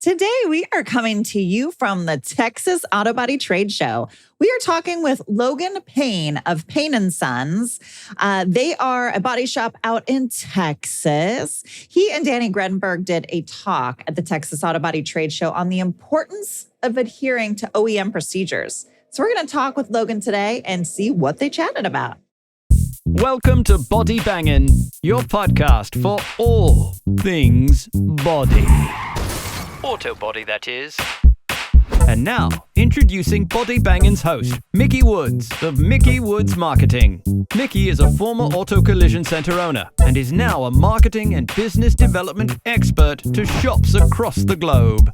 Today, we are coming to you from the Texas Auto Body Trade Show. We are talking with Logan Payne of Payne and Sons. They are a body shop out in Texas. He and Danny Gredinberg did a talk at the Texas Auto Body Trade Show on the importance of adhering to OEM procedures. So we're going to talk with Logan today and see what they chatted about. Welcome to Body Bangin', your podcast for all things body. Auto body, that is. And now, introducing Body Bangin's host, Mickey Woods of Mickey Woods Marketing. Mickey is a former auto collision center owner and is now a marketing and business development expert to shops across the globe.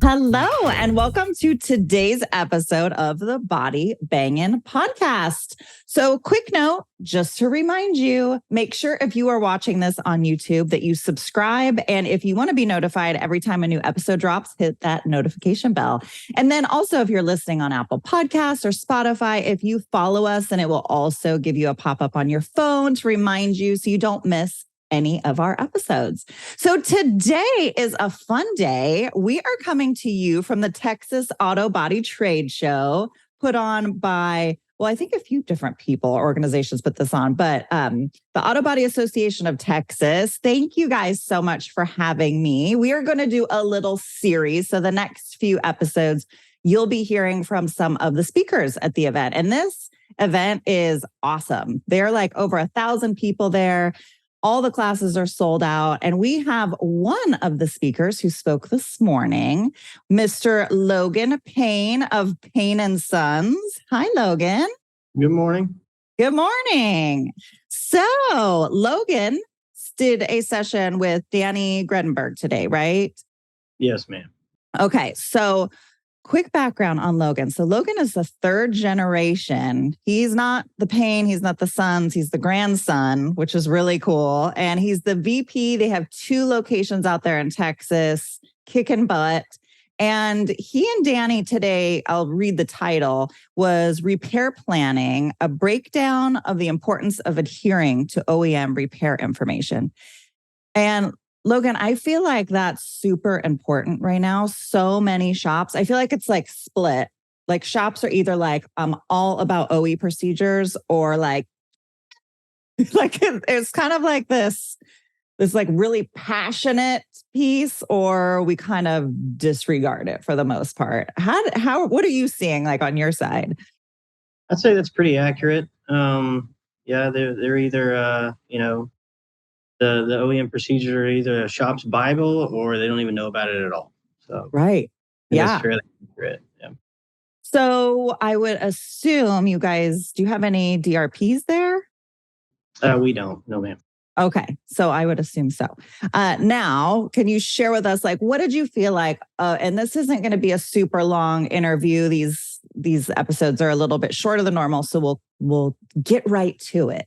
Hello, and welcome to today's episode of the Body Bangin' podcast. So quick note, just to remind you, make sure if you are watching this on YouTube that you subscribe. And if you want to be notified every time a new episode drops, hit that notification bell. And then also if you're listening on Apple Podcasts or Spotify, if you follow us, then it will also give you a pop-up on your phone to remind you so you don't miss any of our episodes. So today is a fun day. We are coming to you from the Texas Auto Body Trade Show put on by, well, I think a few different people, organizations put this on, but the Auto Body Association of Texas. Thank you guys so much for having me. We are going to do a little series. So the next few episodes, you'll be hearing from some of the speakers at the event. And this event is awesome. There are like over 1,000 people there. All the classes are sold out. And we have one of the speakers who spoke this morning, Mr. Logan Payne of Payne and Sons. Hi, Logan. Good morning. Good morning. So Logan did a session with Danny Gredinberg today, right? Yes, ma'am. Okay. So quick background on Logan. So Logan is the third generation. He's not the Payne, he's not the Sons, he's the grandson, which is really cool. And he's the VP. They have 2 locations out there in Texas, kicking butt. And he and Danny today, I'll read the title, was Repair Planning, a breakdown of the importance of adhering to OEM repair information. And Logan, I feel like that's super important right now. So many shops, I feel like it's like split. Like shops are either like, I'm all about OE procedures or like it's kind of like this like really passionate piece, or we kind of disregard it for the most part. What are you seeing like on your side? I'd say that's pretty accurate. Yeah, they're either, the OEM procedures are either a shop's Bible or they don't even know about it at all. So right. Yeah. That's fairly accurate. Yeah. So I would assume you guys, do you have any DRPs there? We don't. No, ma'am. Okay. So I would assume so. Now, can you share with us, like, what did you feel like? And this isn't going to be a super long interview. These episodes are a little bit shorter than normal. So we'll get right to it.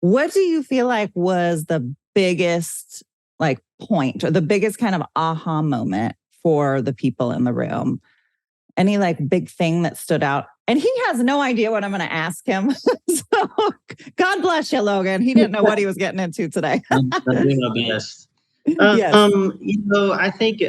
What do you feel like was the biggest like point or the biggest kind of aha moment for the people in the room? Any like big thing that stood out? And he has no idea what I'm going to ask him. So God bless you, Logan. He didn't know what he was getting into today. I'm doing my best. Yes. I think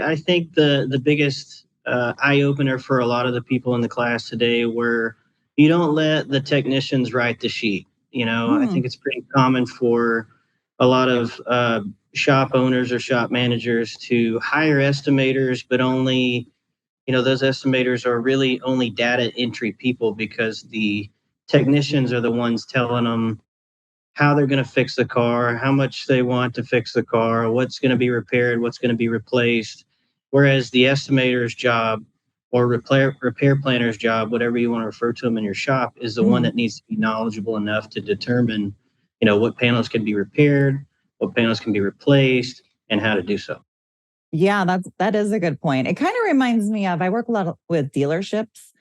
the biggest eye opener for a lot of the people in the class today were you don't let the technicians write the sheet. I think it's pretty common for a lot of shop owners or shop managers to hire estimators, but only, those estimators are really only data entry people because the technicians are the ones telling them how they're going to fix the car, how much they want to fix the car, what's going to be repaired, what's going to be replaced. Whereas the estimator's job or repair planner's job, whatever you want to refer to them in your shop, is the one that needs to be knowledgeable enough to determine, what panels can be repaired, what panels can be replaced, and how to do so. Yeah, that is a good point. It kind of reminds me of, I work a lot with dealerships.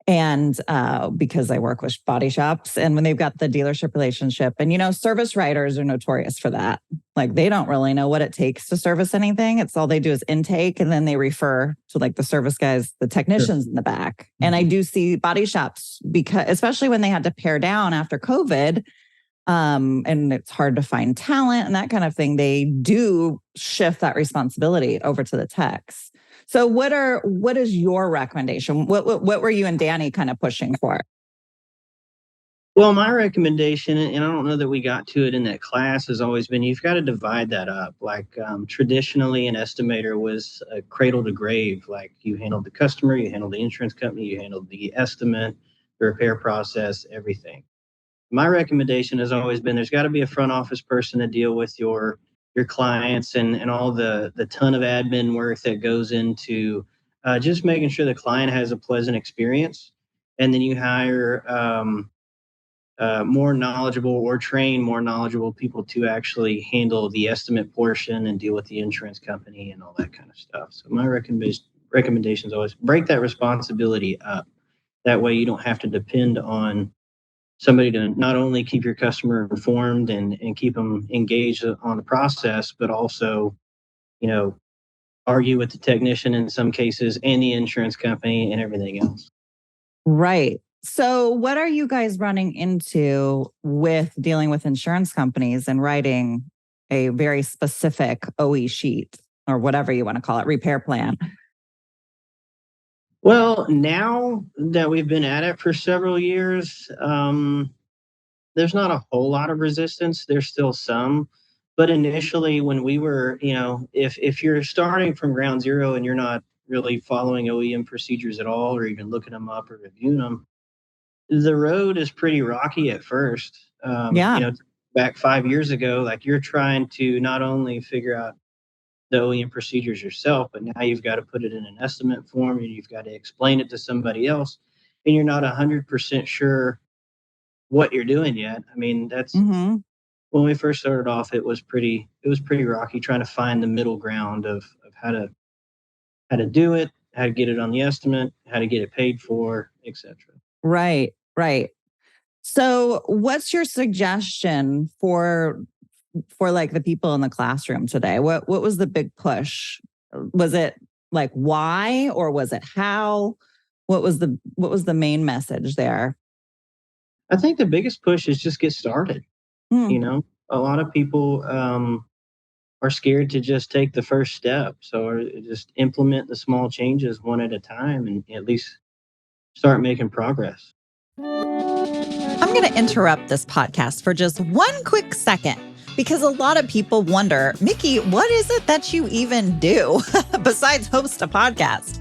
And because I work with body shops, and when they've got the dealership relationship, and service writers are notorious for that. Like they don't really know what it takes to service anything. It's all they do is intake, and then they refer to like the service guys, the technicians in the back. And I do see body shops, because especially when they had to pare down after COVID, and it's hard to find talent and that kind of thing, they do shift that responsibility over to the techs. So what is your recommendation? What were you and Danny kind of pushing for? Well, my recommendation, and I don't know that we got to it in that class, has always been you've got to divide that up. Like traditionally, an estimator was a cradle to grave. Like you handled the customer, you handled the insurance company, you handled the estimate, the repair process, everything. My recommendation has always been there's got to be a front office person to deal with your clients and all the ton of admin work that goes into just making sure the client has a pleasant experience. And then you hire more knowledgeable or train more knowledgeable people to actually handle the estimate portion and deal with the insurance company and all that kind of stuff. So my recommendation is always break that responsibility up. That way you don't have to depend on somebody to not only keep your customer informed and keep them engaged on the process, but also, argue with the technician in some cases and the insurance company and everything else. Right. So what are you guys running into with dealing with insurance companies and writing a very specific OE sheet or whatever you want to call it, repair plan? Well, now that we've been at it for several years, there's not a whole lot of resistance. There's still some. But initially, when we were, if you're starting from ground zero and you're not really following OEM procedures at all or even looking them up or reviewing them, the road is pretty rocky at first. Back 5 years ago, like you're trying to not only figure out the OEM procedures yourself, but now you've got to put it in an estimate form and you've got to explain it to somebody else, and you're not 100% sure what you're doing yet. I mean, that's when we first started off. It was pretty rocky trying to find the middle ground of how to do it, how to get it on the estimate, how to get it paid for, etc. Right. So what's your suggestion for like the people in the classroom today? What was the big push? Was it like why or was it how? What was the main message there? I think the biggest push is just get started. A lot of people are scared to just take the first step. So just implement the small changes one at a time and at least start making progress. I'm going to interrupt this podcast for just one quick second because a lot of people wonder, Mickey, what is it that you even do besides host a podcast?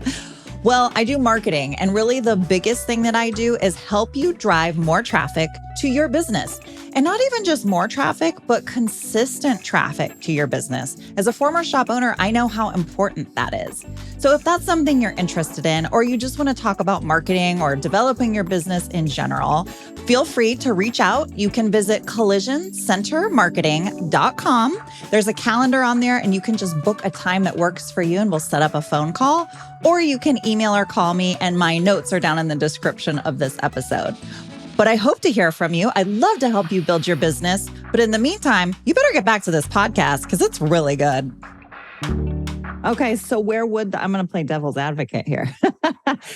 Well, I do marketing, and really the biggest thing that I do is help you drive more traffic to your business. And not even just more traffic, but consistent traffic to your business. As a former shop owner, I know how important that is. So if that's something you're interested in, or you just want to talk about marketing or developing your business in general, feel free to reach out. You can visit collisioncentermarketing.com. There's a calendar on there, and you can just book a time that works for you, and we'll set up a phone call. Or you can email or call me, and my notes are down in the description of this episode. But I hope to hear from you. I'd love to help you build your business. But in the meantime, you better get back to this podcast because it's really good. Okay, so I'm going to play devil's advocate here.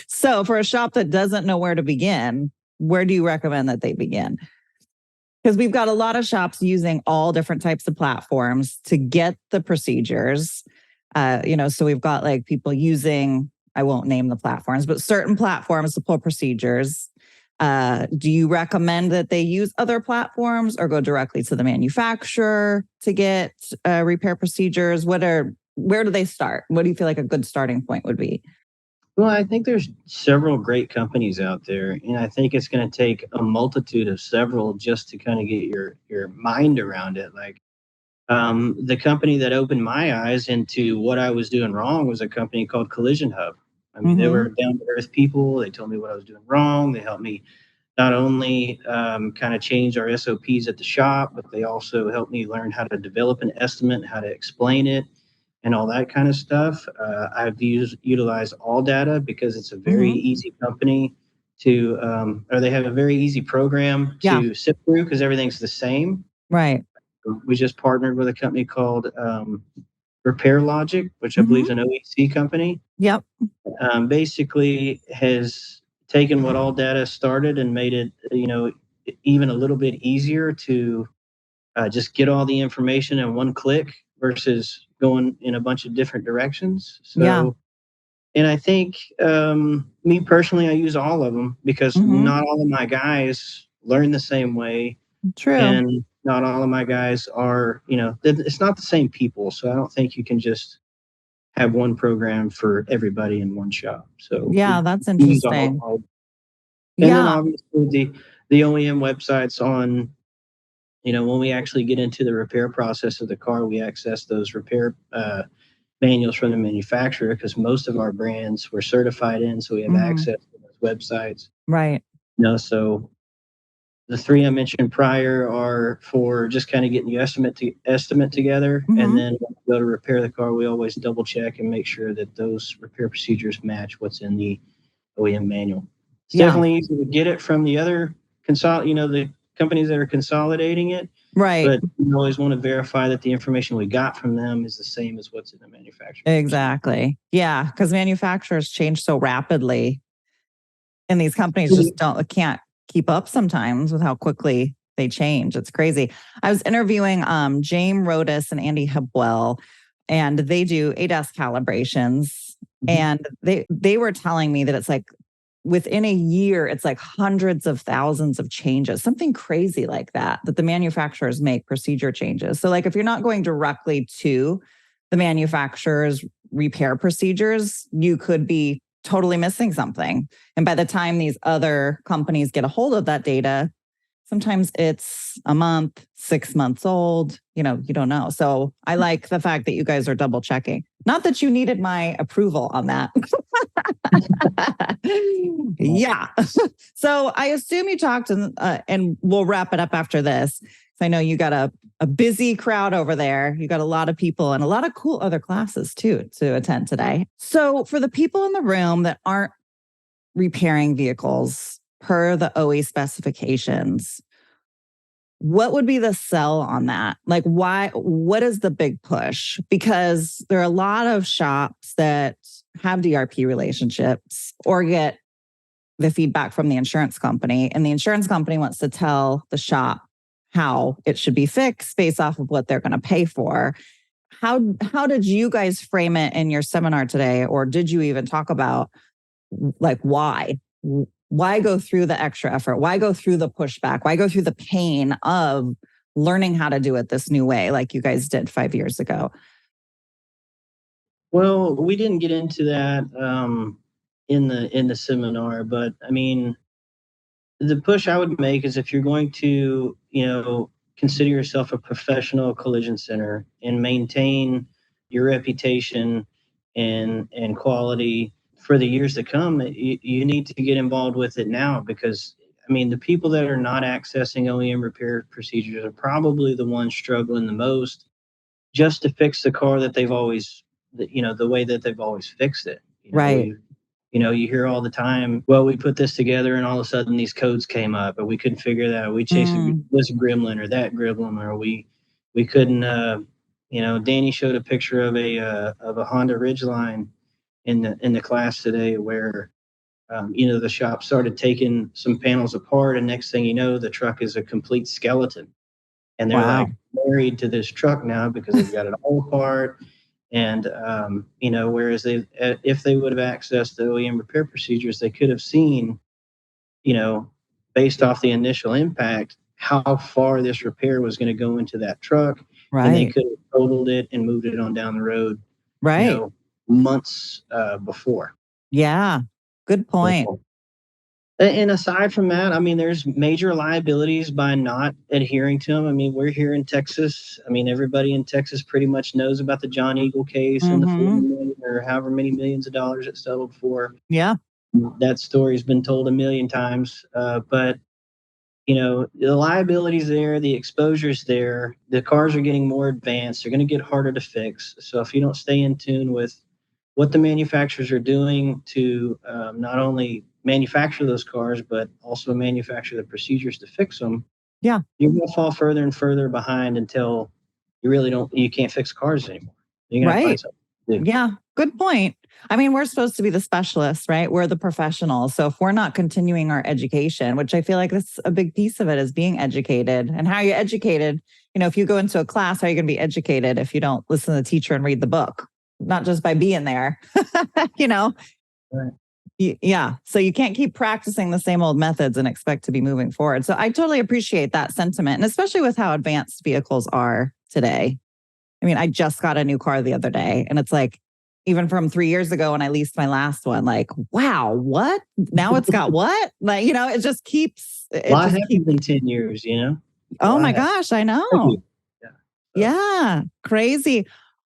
So for a shop that doesn't know where to begin, where do you recommend that they begin? Because we've got a lot of shops using all different types of platforms to get the procedures. So we've got like people using, I won't name the platforms, but certain platforms to pull procedures. Do you recommend that they use other platforms or go directly to the manufacturer to get repair procedures? Where do they start? What do you feel like a good starting point would be? Well, I think there's several great companies out there, and I think it's going to take a multitude of several just to kind of get your mind around it. Like the company that opened my eyes into what I was doing wrong was a company called Collision Hub. I mean, they were down to earth people. They told me what I was doing wrong. They helped me not only kind of change our SOPs at the shop, but they also helped me learn how to develop an estimate, how to explain it, and all that kind of stuff. I've utilized AllData because it's a very easy company to, or they have a very easy program to sift through because everything's the same. Right. We just partnered with a company called Repair Logic, which I believe is an OEC company. Yep. Basically has taken what AllData started and made it, even a little bit easier to just get all the information in one click versus going in a bunch of different directions. So, and I think me personally, I use all of them because not all of my guys learn the same way. True. And not all of my guys are, it's not the same people. So I don't think you can just have one program for everybody in one shop. So yeah, that's interesting. And then obviously the OEM websites on, when we actually get into the repair process of the car, we access those repair manuals from the manufacturer because most of our brands we're certified in, so we have access to those websites. Right. So the three I mentioned prior are for just kind of getting the estimate together, and then when we go to repair the car, we always double check and make sure that those repair procedures match what's in the OEM manual. It's definitely easy to get it from the other the companies that are consolidating it. Right. But you always want to verify that the information we got from them is the same as what's in the manufacturer. Exactly. Yeah, because manufacturers change so rapidly, and these companies just can't keep up sometimes with how quickly they change. It's crazy. I was interviewing James Rodas and Andy Hubwell, and they do ADAS calibrations. And they were telling me that it's like within a year, it's like hundreds of thousands of changes, something crazy like that the manufacturers make procedure changes. So like if you're not going directly to the manufacturer's repair procedures, you could be totally missing something. And by the time these other companies get a hold of that data, sometimes it's a month, 6 months old, you don't know. So I like the fact that you guys are double checking. Not that you needed my approval on that. Yeah. So I assume you talked and we'll wrap it up after this. I know you got a busy crowd over there. You got a lot of people and a lot of cool other classes too to attend today. So for the people in the room that aren't repairing vehicles per the OE specifications, what would be the sell on that? Like what is the big push? Because there are a lot of shops that have DRP relationships or get the feedback from the insurance company, and the insurance company wants to tell the shop how it should be fixed based off of what they're going to pay for. How did you guys frame it in your seminar today? Or did you even talk about like why go through the extra effort? Why go through the pushback? Why go through the pain of learning how to do it this new way like you guys did 5 years ago? Well, we didn't get into that in the seminar, but I mean, the push I would make is if you're going to, consider yourself a professional collision center and maintain your reputation and quality for the years to come, you need to get involved with it now because, I mean, the people that are not accessing OEM repair procedures are probably the ones struggling the most just to fix the car that they've always, the way that they've always fixed it. Right. You hear all the time, well, we put this together and all of a sudden these codes came up and we couldn't figure that out. We chased this gremlin or that gremlin, or we couldn't, Danny showed a picture of a Honda Ridgeline in the class today where, the shop started taking some panels apart and next thing you know, the truck is a complete skeleton. And they're like married to this truck now because they've got it all apart. And, whereas if they would have accessed the OEM repair procedures, they could have seen, based off the initial impact, how far this repair was going to go into that truck. Right. And they could have totaled it and moved it on down the road, right. Months before. Yeah. Good point. And aside from that, I mean, there's major liabilities by not adhering to them. I mean, we're here in Texas. I mean, everybody in Texas pretty much knows about the John Eagle case and the 40 million or however many millions of dollars it settled for. Yeah. That story's been told a million times. But, the liability's there, the exposure's there. The cars are getting more advanced. They're going to get harder to fix. So if you don't stay in tune with what the manufacturers are doing to not only manufacture those cars, but also manufacture the procedures to fix them. Yeah. You're going to fall further and further behind until you can't fix cars anymore. You're going to find something to do. Yeah. Good point. I mean, we're supposed to be the specialists, right? We're the professionals. So if we're not continuing our education, which I feel like that's a big piece of it, is being educated. And how are you educated? If you go into a class, how are you going to be educated if you don't listen to the teacher and read the book? Not just by being there, Right. Yeah. So you can't keep practicing the same old methods and expect to be moving forward. So I totally appreciate that sentiment. And especially with how advanced vehicles are today. I mean, I just got a new car the other day, and it's like, even from 3 years ago when I leased my last one, like, wow, what? Now it's got what? Like, it just keeps. A lot happens in 10 years, Oh my gosh, I know. Yeah. Yeah, crazy.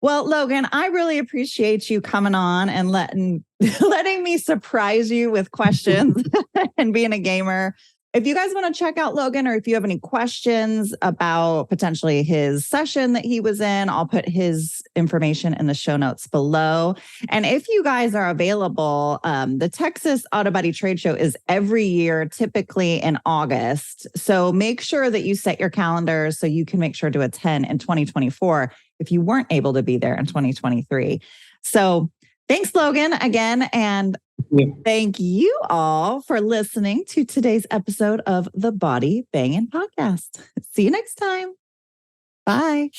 Well, Logan, I really appreciate you coming on and letting me surprise you with questions and being a gamer. If you guys want to check out Logan, or if you have any questions about potentially his session that he was in, I'll put his information in the show notes below. And if you guys are available, the Texas Auto Body Trade Show is every year, typically in August. So make sure that you set your calendars so you can make sure to attend in 2024 if you weren't able to be there in 2023. So thanks, Logan, again. And thank you all for listening to today's episode of the Body Bangin' Podcast. See you next time. Bye.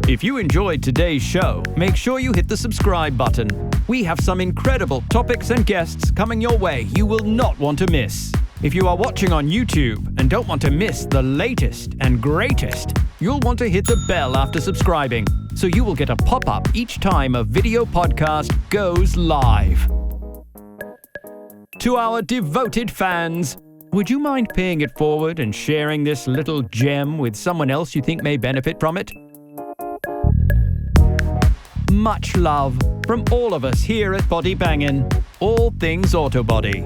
If you enjoyed today's show, make sure you hit the subscribe button. We have some incredible topics and guests coming your way you will not want to miss. If you are watching on YouTube and don't want to miss the latest and greatest, you'll want to hit the bell after subscribing, so you will get a pop-up each time a video podcast goes live. To our devoted fans, would you mind paying it forward and sharing this little gem with someone else you think may benefit from it? Much love from all of us here at Body Bangin', all things auto body.